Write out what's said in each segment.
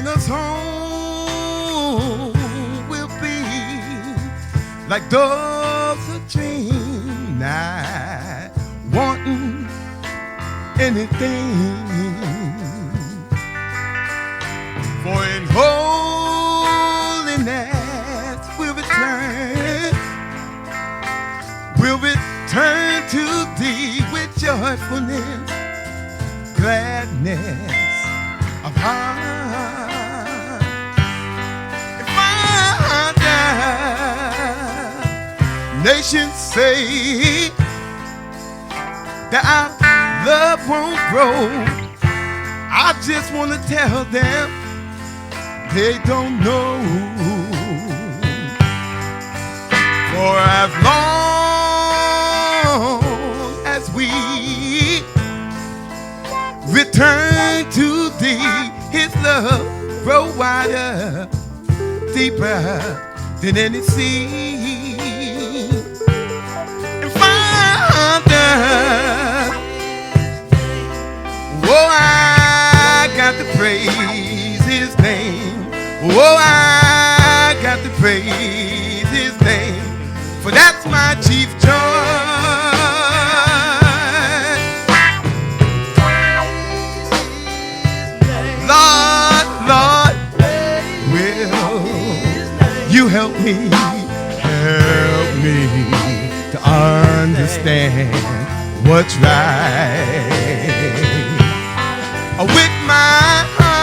bring us home. We'll be like doves a dream, not wanting anything. For in holiness we'll return to thee with joyfulness, gladness of heart. If Father, nations say that our love won't grow, I just want to tell them they don't know. For as long as we return to thee, his love grow wider, deeper than any sea. And Father, oh, I got to praise his name. Oh, I got to praise his name, for that's my chief joy. Lord, Lord, will you help me to understand what's right with my heart.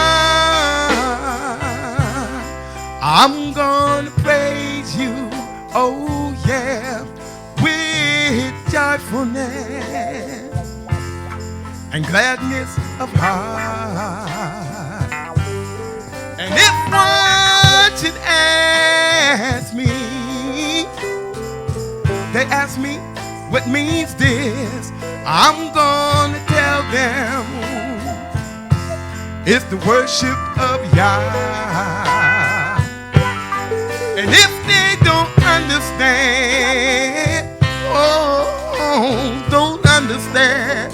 I'm gonna praise you, oh yeah, with joyfulness and gladness of heart. And if one should ask me, they ask me what means this, I'm gonna tell them it's the worship of Yah. And if they don't understand, oh, don't understand,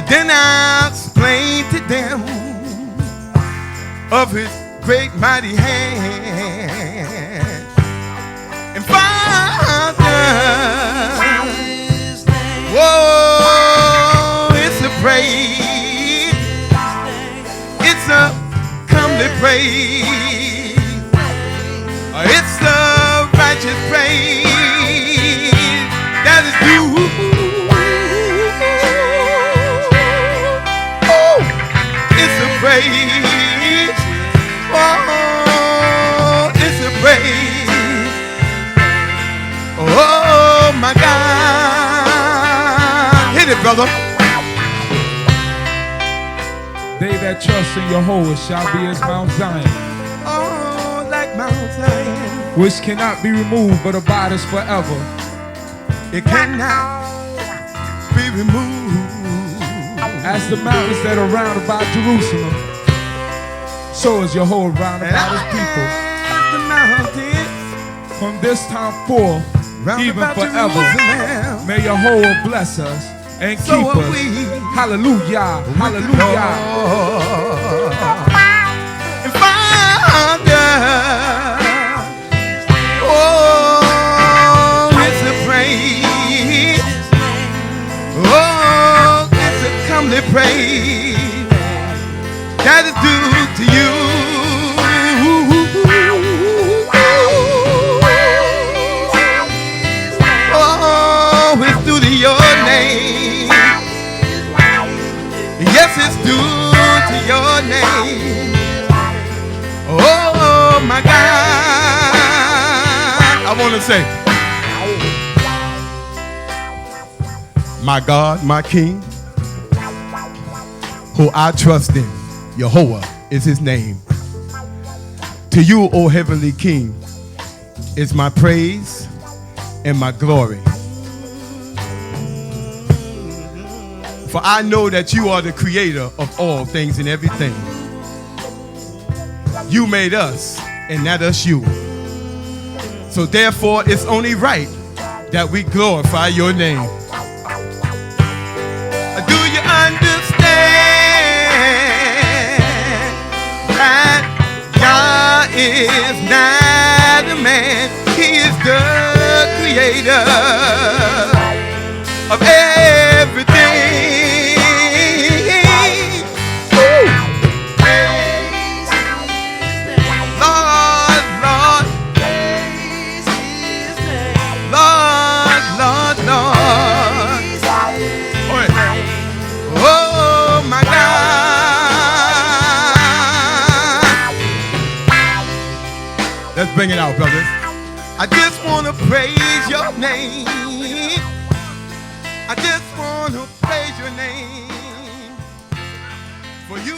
then I'll explain to them of his great mighty hand. And Father, whoa, it's a praise, it's a comely praise, it's a righteous praise that is due. Oh, it's a praise. Oh, it's a praise. Oh, my God. Hit it, brother. They that trust in Jehovah shall be as Mount Zion. Oh, like Mount Zion, which cannot be removed but abides forever. It cannot be removed. As the mountains that are round about Jerusalem, so is Jehovah round about his people. The mountains from this time forth, even forever. Jerusalem. May Jehovah bless us and keep us. Hallelujah, hallelujah. And Father, oh, it's a praise. Oh, it's a comely praise that is due to you. Oh, it's due to your name. Yes, it's due to your name. Oh, my God. I want to say, my God, my King, who I trust in, Jehovah is his name. To you, O Heavenly King, is my praise and my glory. For I know that you are the creator of all things and everything. You made us and not us you. So therefore, it's only right that we glorify your name. Do you understand creator of everything. Praise his name. Lord, Lord. Praise his name. Lord, Lord, Lord. Oh, my God. Let's bring it out, brothers. I just want to praise your name. I just want to praise your name. For you